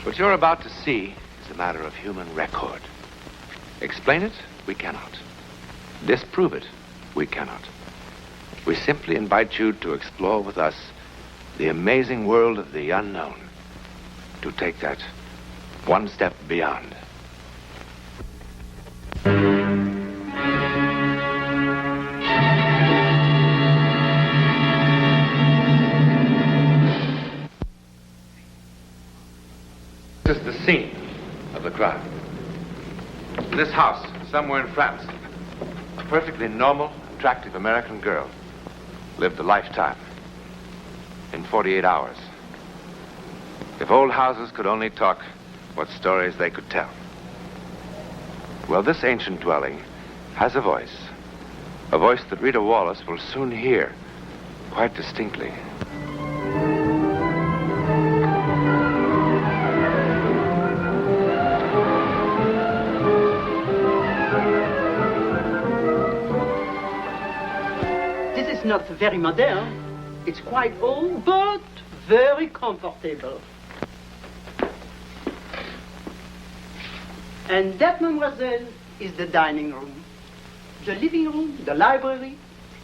What you're about to see is a matter of human record. Explain it, we cannot. Disprove it, we cannot. We simply invite you to explore with us the amazing world of the unknown, to take that one step beyond. This is the scene of the crime. In this house, somewhere in France, a perfectly normal, attractive American girl lived a lifetime in 48 hours. If old houses could only talk, what stories they could tell. Well, this ancient dwelling has a voice that Rita Wallace will soon hear quite distinctly. This is not very modern. It's quite old, but very comfortable. And that, mademoiselle, is the dining room. The living room, the library,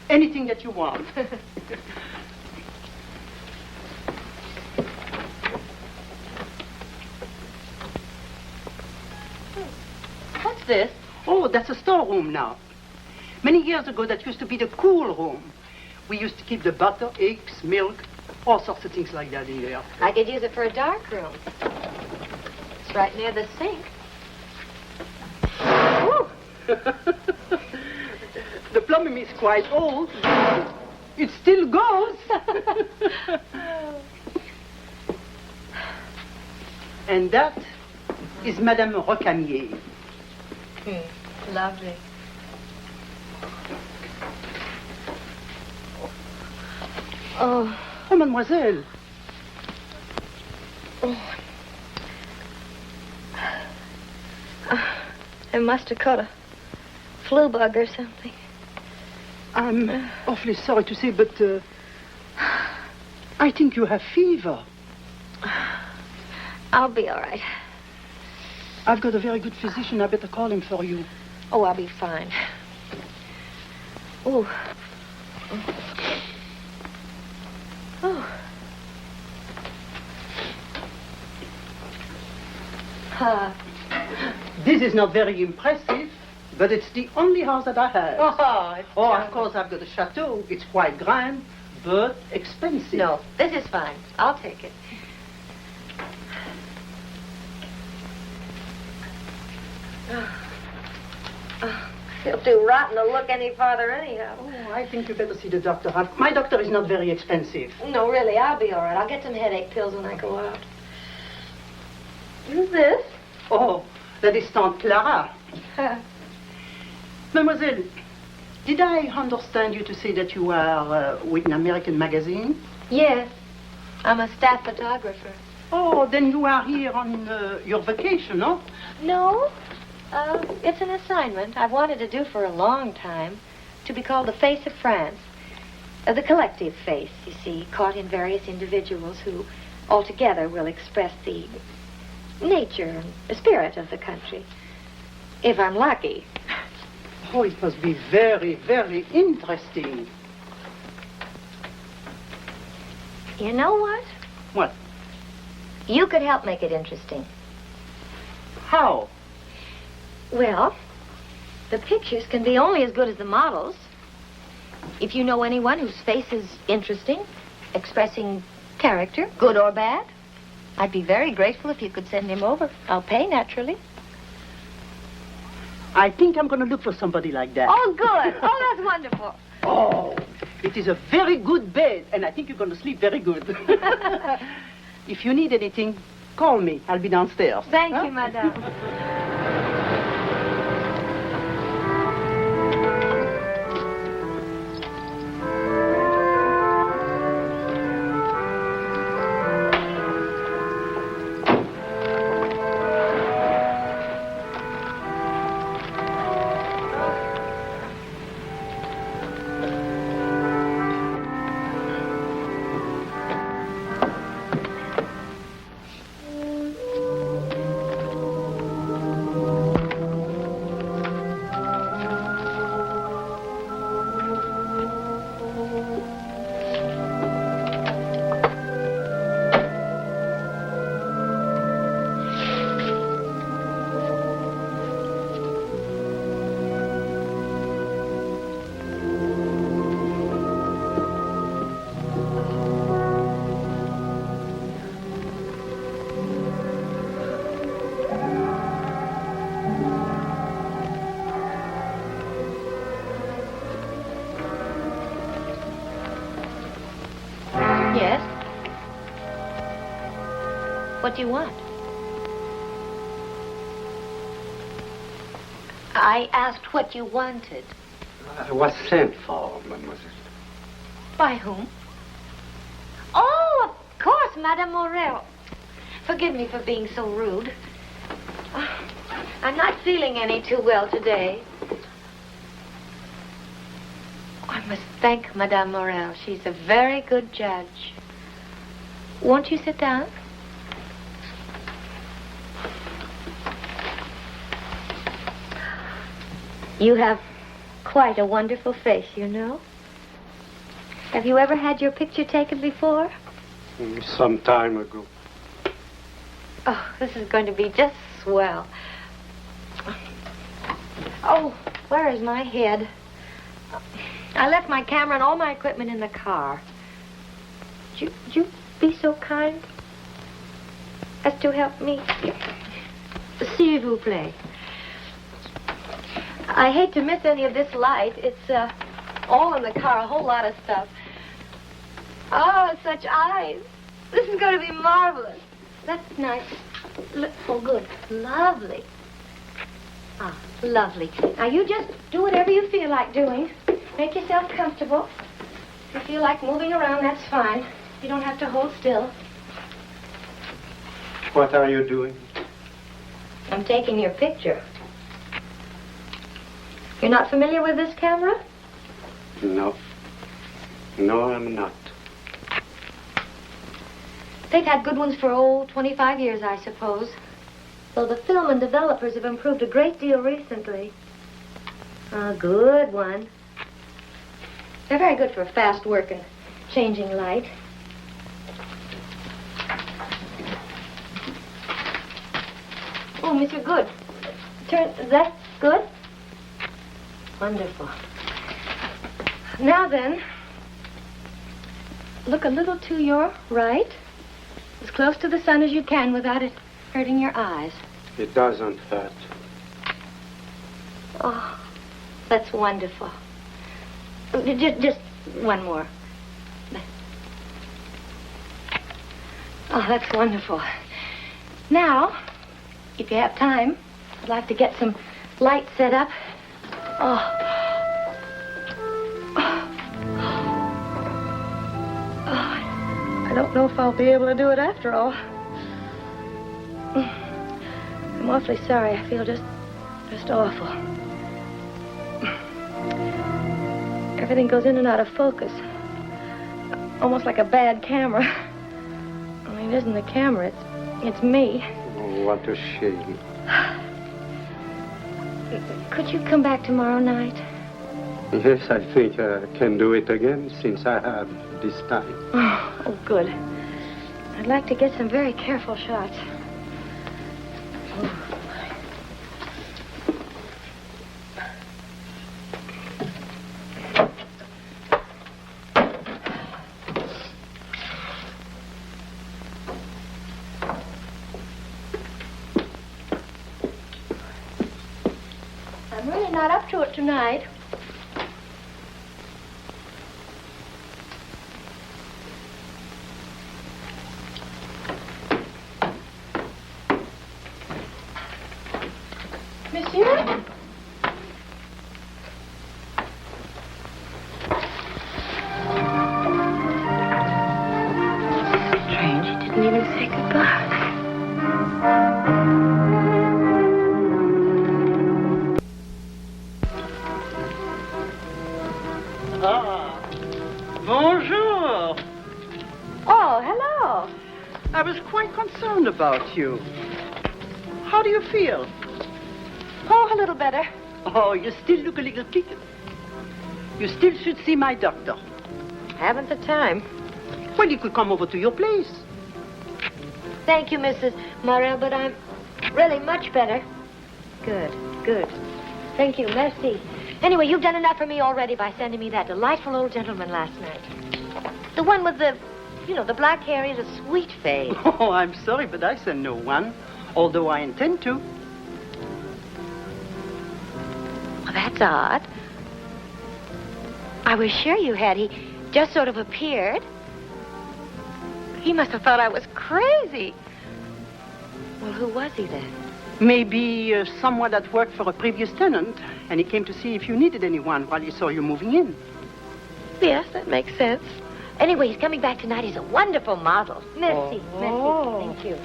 anything that you want. What's this? Oh, that's a storeroom now. Many years ago, that used to be the cool room. We used to keep the butter, eggs, milk, all sorts of things like that in there. I could use it for a dark room. It's right near the sink. The plumbing is quite old. It still goes. And that is Madame Rocamier. Lovely. Oh. Oh, mademoiselle. Oh. I must have caught a flu bug or something. I'm awfully sorry to say, but I think you have fever. I'll be all right. I've got a very good physician. I better call him for you. Oh, I'll be fine. Oh. Oh. This is not very impressive, but it's the only house that I have. Oh, Of course, I've got a chateau. It's quite grand, but expensive. No, this is fine. I'll take it. It'll do rotten to look any farther anyhow. Oh, I think you better see the doctor. My doctor is not very expensive. No, really, I'll be all right. I'll get some headache pills when I go out. Who's this? Oh, that is Tante Clara. Mademoiselle, did I understand you to say that you are with an American magazine? Yes. I'm a staff photographer. Oh, then you are here on your vacation, no? No. It's an assignment I've wanted to do for a long time, to be called The Face of France. The collective face, you see, caught in various individuals who altogether will express the nature and the spirit of the country. If I'm lucky. Oh, it must be very, very interesting. You know what? What? You could help make it interesting. How? Well, the pictures can be only as good as the models. If you know anyone whose face is interesting, expressing character, good or bad, I'd be very grateful if you could send him over. I'll pay, naturally. I think I'm going to look for somebody like that. Oh, good. Oh, that's wonderful. Oh, it is a very good bed, and I think you're going to sleep very good. If you need anything, call me. I'll be downstairs. Thank you, madame. What do you want? I asked what you wanted. I was sent for, mademoiselle. By whom? Oh, of course, Madame Morel. Forgive me for being so rude. I'm not feeling any too well today. I must thank Madame Morel. She's a very good judge. Won't you sit down? You have quite a wonderful face, you know. Have you ever had your picture taken before? Some time ago. Oh, this is going to be just swell. Oh, where is my head? I left my camera and all my equipment in the car. Would you be so kind as to help me? S'il vous plaît. I hate to miss any of this light. It's all in the car, a whole lot of stuff. Oh, such eyes. This is going to be marvelous. That's nice. Oh, good. Lovely. Ah, lovely. Now, you just do whatever you feel like doing. Make yourself comfortable. If you feel like moving around, that's fine. You don't have to hold still. What are you doing? I'm taking your picture. You're not familiar with this camera? No. No, I'm not. They've had good ones for, 25 years, I suppose. Though the film and developers have improved a great deal recently. A good one. They're very good for fast work and changing light. Oh, Monsieur Good. That's good? Wonderful. Now then, look a little to your right. As close to the sun as you can without it hurting your eyes. It doesn't hurt. Oh, that's wonderful. Just one more. Oh, that's wonderful. Now, if you have time, I'd like to get some light set up. Oh. I don't know if I'll be able to do it after all. I'm awfully sorry. I feel just awful. Everything goes in and out of focus. Almost like a bad camera. Only it isn't the camera, it's me. Oh, what a shame. Could you come back tomorrow night? Yes, I think I can do it again since I have this time. Oh, good. I'd like to get some very careful shots. I'm really not up to it tonight. Monsieur? Strange, he didn't even say goodbye. Ah, bonjour. Oh, hello. I was quite concerned about you. How do you feel? Oh, a little better. Oh, you still look a little kicked. You still should see my doctor. Haven't the time. Well, you could come over to your place. Thank you, Mrs. Morel, but I'm really much better. Good. Thank you, merci. Anyway, you've done enough for me already by sending me that delightful old gentleman last night. The one with the black hair and a sweet face. Oh, I'm sorry, but I send no one, although I intend to. Well, that's odd. I was sure you had. He just sort of appeared. He must have thought I was crazy. Well, who was he then? Maybe someone that worked for a previous tenant, and he came to see if you needed anyone while he saw you moving in. Yes, that makes sense. Anyway, he's coming back tonight. He's a wonderful model. Merci, merci. Thank you.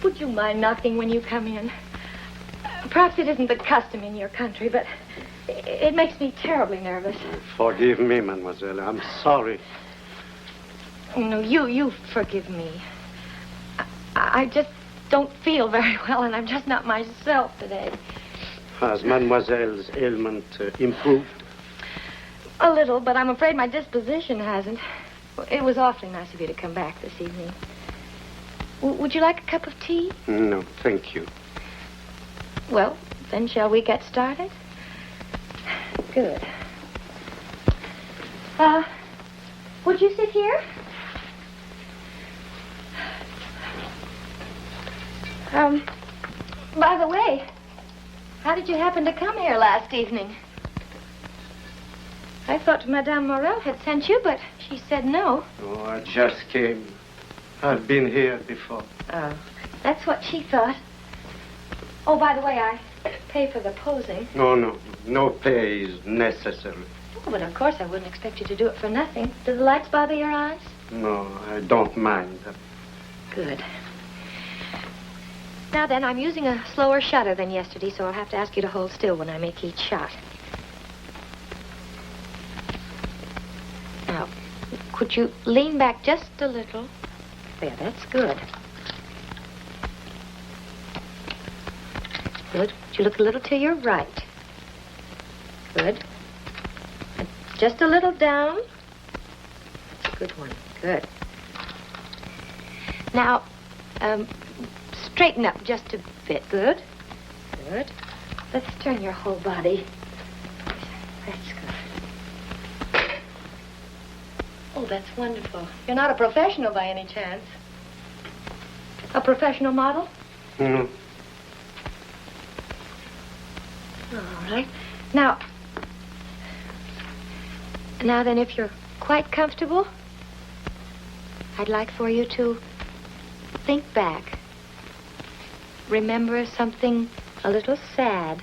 Would you mind knocking when you come in? Perhaps it isn't the custom in your country, but it makes me terribly nervous. Forgive me, mademoiselle. I'm sorry. No, you forgive me. I just don't feel very well, and I'm just not myself today. Has mademoiselle's ailment improved? A little, but I'm afraid my disposition hasn't. It was awfully nice of you to come back this evening. Would you like a cup of tea? No, thank you. Well, then shall we get started? Good. Would you sit here? By the way, how did you happen to come here last evening? I thought Madame Morel had sent you, but she said no. Oh, I just came. I've been here before. Oh, that's what she thought. Oh, by the way, I pay for the posing. No pay is necessary. Oh, but of course I wouldn't expect you to do it for nothing. Do the lights bother your eyes? No, I don't mind. Good. Now then, I'm using a slower shutter than yesterday, so I'll have to ask you to hold still when I make each shot. Now, could you lean back just a little? There, that's good. Good. Would you look a little to your right? Good. And just a little down. That's a good one. Good. Now, straighten up just a bit. Good. Good. Let's turn your whole body. That's good. Oh, that's wonderful. You're not a professional by any chance? A professional model? No. All right. Now then, if you're quite comfortable, I'd like for you to think back. Remember something a little sad.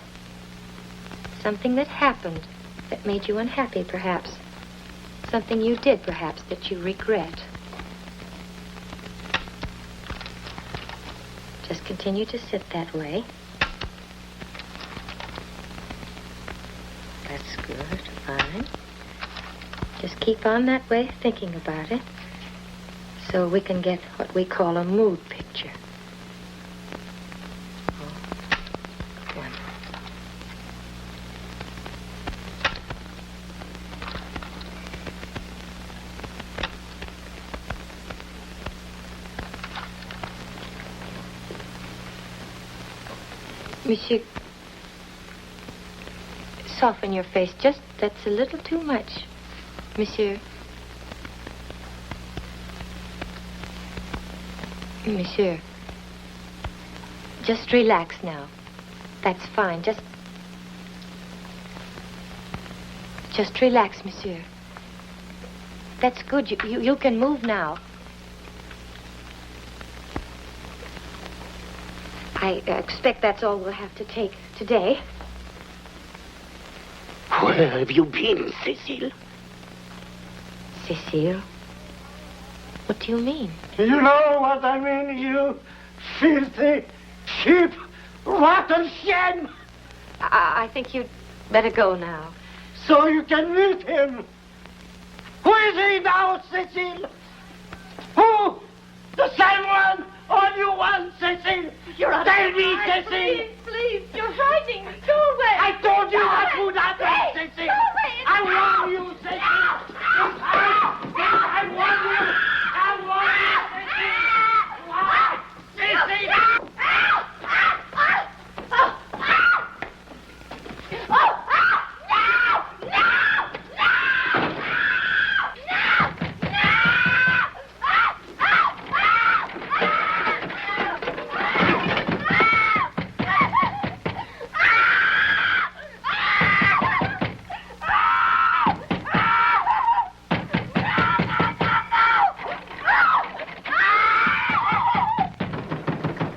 Something that happened that made you unhappy, perhaps. Something you did, perhaps, that you regret. Just continue to sit that way. That's good. Fine. Just keep on that way, thinking about it, so we can get what we call a mood picture. Oh, one. Monsieur, soften your face. Just, that's a little too much. Monsieur. Monsieur. Just relax now. That's fine. Just relax, monsieur. That's good. You can move now. I expect that's all we'll have to take today. Where have you been, Cecile? Cecile? What do you mean? You know what I mean, you filthy, cheap, rotten shame! I think you'd better go now. So you can meet him. Who is he now, Cecile? Who? The same one or new one, Cecile? You're out Tell of me, your mind. Cecile. Please, you're frightening me. Go away. I told you Go what away. would happen, Please, Cecile. go away. I warn you, Cecile. I warn you. I warn you, Cecile. Cecile.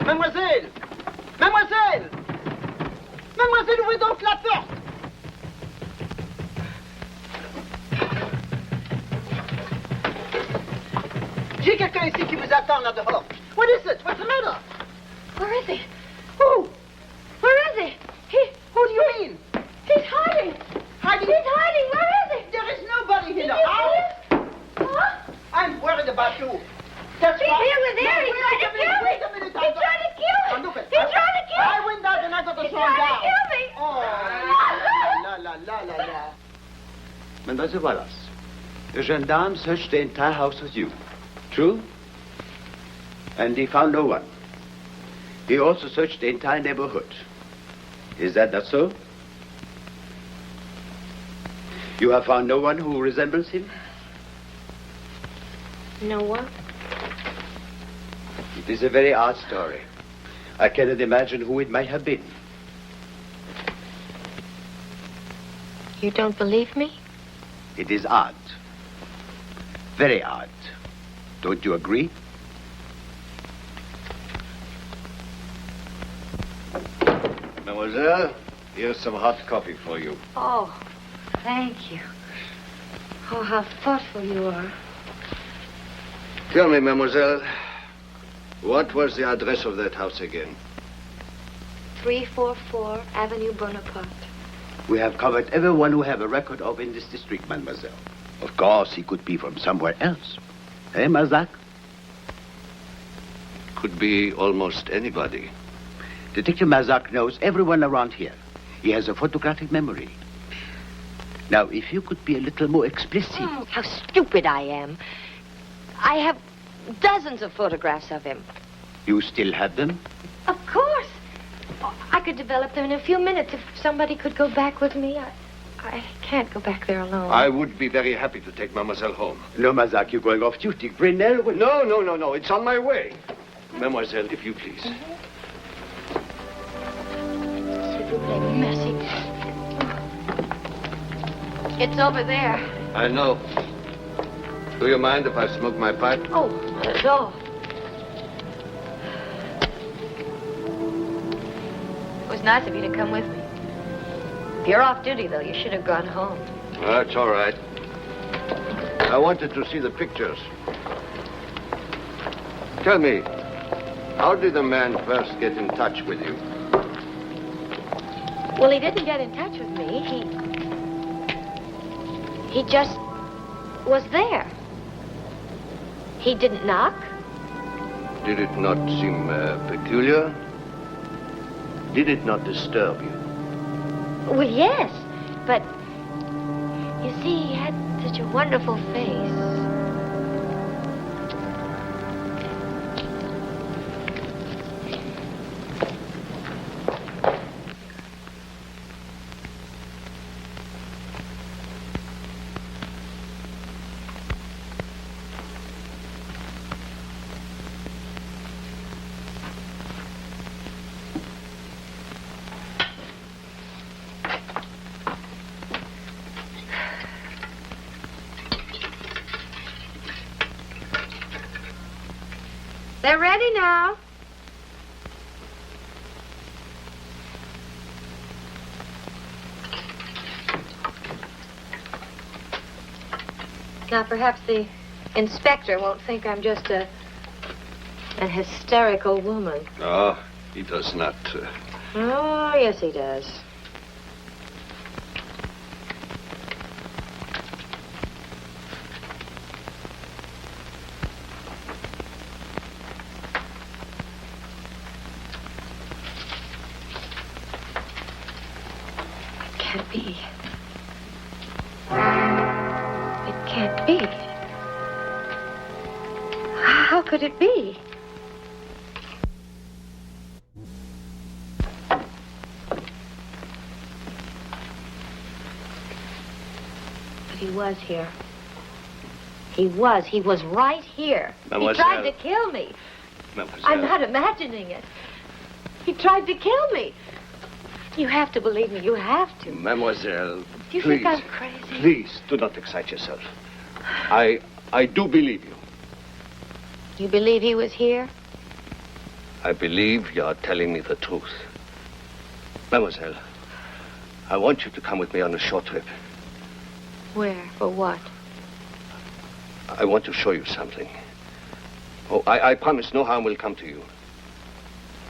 Mademoiselle! Mademoiselle! Mademoiselle, ouvrez donc la porte! J'ai quelqu'un ici qui vous attend là dehors. What is it? What's the matter? Where is he? Who? Where is he? Who do you mean? He's hiding. Hiding? He's hiding. Where is he? There is nobody in the Did you house. see him? Huh? I'm worried about you. That's He's why- here with No, Harry. He's trying to kill me. Wait a minute. He's trying to kill me. Now, look at- He's trying to kill me. I went out and I got the He's song trying down. to kill me. Oh, la la la la la. Mademoiselle Wallace, the gendarme searched the entire house with you. True? And he found no one. He also searched the entire neighborhood. Is that not so? You have found no one who resembles him? No one? It is a very odd story. I cannot imagine who it might have been. You don't believe me? It is odd. Very odd. Don't you agree? Mademoiselle, here's some hot coffee for you. Oh, thank you. Oh, how thoughtful you are. Tell me, mademoiselle, what was the address of that house again? 344 Avenue Bonaparte. We have covered everyone who have a record of in this district, mademoiselle. Of course, he could be from somewhere else. Eh, Mazak? Could be almost anybody. Detective Mazak knows everyone around here. He has a photographic memory. Now, if you could be a little more explicit. How stupid I am. I have dozens of photographs of him. You still have them? Of course. Oh, I could develop them in a few minutes if somebody could go back with me. I can't go back there alone. I would be very happy to take mademoiselle home. No, Mazak, you're going off duty. Brunel will... No, it's on my way. Mademoiselle, if you please. S'il vous plaît, merci. It's over there. I know. Do you mind if I smoke my pipe? Oh, not at all. It was nice of you to come with me. If you're off duty, though, you should have gone home. That's all right. I wanted to see the pictures. Tell me, how did the man first get in touch with you? Well, he didn't get in touch with me. He just was there. He didn't knock. Did it not seem peculiar? Did it not disturb you? Well, yes, but you see, he had such a wonderful face. They're ready now. Now, perhaps the Inspector won't think I'm just an hysterical woman. Oh, he does not. Oh, yes, he does. It can't be. It can't be. How could it be? He was here. He was right here. Mademoiselle. He tried to kill me. Mademoiselle. I'm not imagining it. He tried to kill me. You have to believe me. You have to. Mademoiselle, Do you please. think I'm crazy? Please, do not excite yourself. I do believe you. You believe he was here? I believe you are telling me the truth. Mademoiselle, I want you to come with me on a short trip. Where? For what? I want to show you something. Oh, I promise no harm will come to you.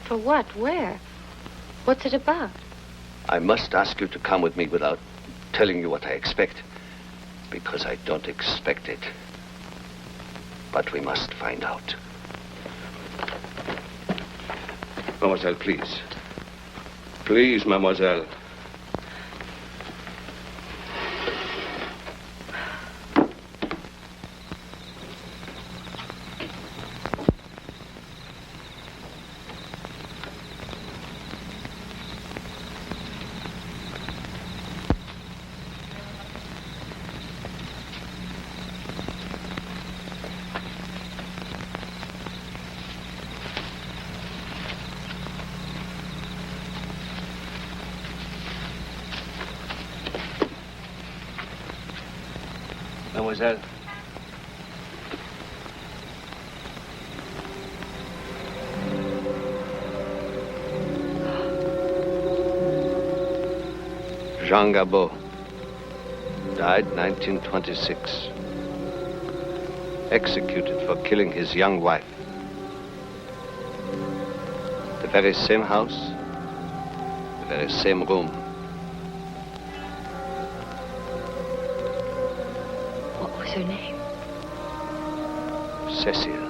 For what? Where? What's it about? I must ask you to come with me without telling you what I expect, because I don't expect it. But we must find out. Mademoiselle, please. Please, mademoiselle. Mademoiselle. Jean Gabot died 1926. Executed for killing his young wife. The very same house, the very same room. What was her name? Cecile.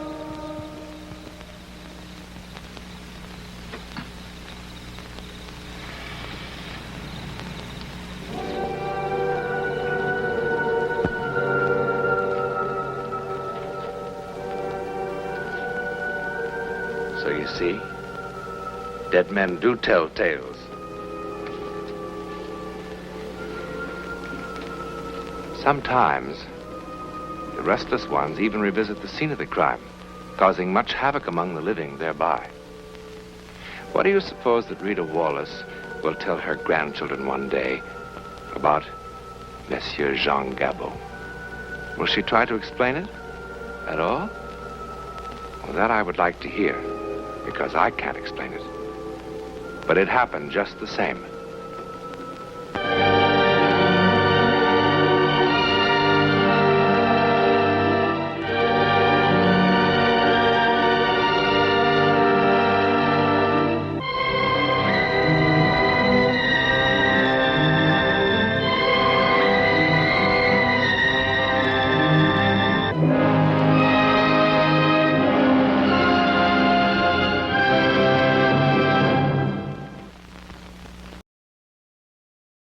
So you see, dead men do tell tales. Sometimes, the restless ones even revisit the scene of the crime, causing much havoc among the living thereby. What do you suppose that Rita Wallace will tell her grandchildren one day about Monsieur Jean Gabot? Will she try to explain it at all? Well, that I would like to hear, because I can't explain it. But it happened just the same.